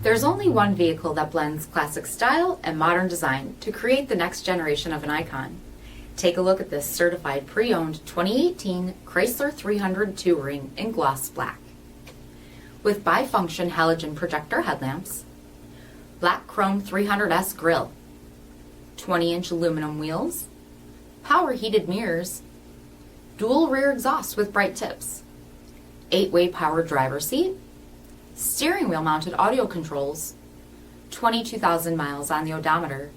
There's only one vehicle that blends classic style and modern design to create the next generation of an icon. Take a look at this certified pre-owned 2018 Chrysler 300 Touring in gloss black. With bifunction halogen projector headlamps, black chrome 300S grille, 20-inch aluminum wheels, power heated mirrors, dual rear exhaust with bright tips, 8-way power driver seat, steering wheel mounted audio controls, 22,000 miles on the odometer,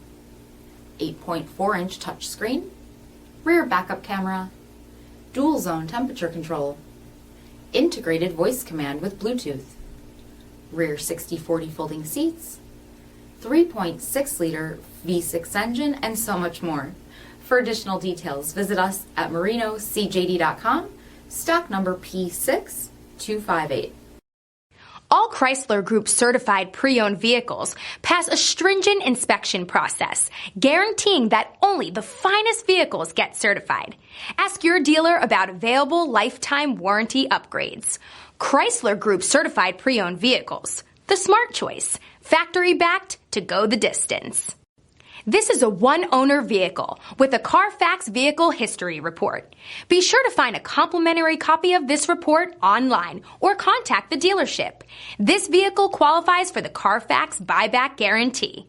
8.4-inch touchscreen, rear backup camera, dual zone temperature control, integrated voice command with Bluetooth, rear 60/40 folding seats, 3.6-liter V6 engine, and so much more. For additional details, visit us at marinocjd.com, stock number P6258. All Chrysler Group certified pre-owned vehicles pass a stringent inspection process, guaranteeing that only the finest vehicles get certified. Ask your dealer about available lifetime warranty upgrades. Chrysler Group certified pre-owned vehicles, the smart choice, factory backed to go the distance. This is a one-owner vehicle with a CARFAX vehicle history report. Be sure to find a complimentary copy of this report online or contact the dealership. This vehicle qualifies for the CARFAX buyback guarantee.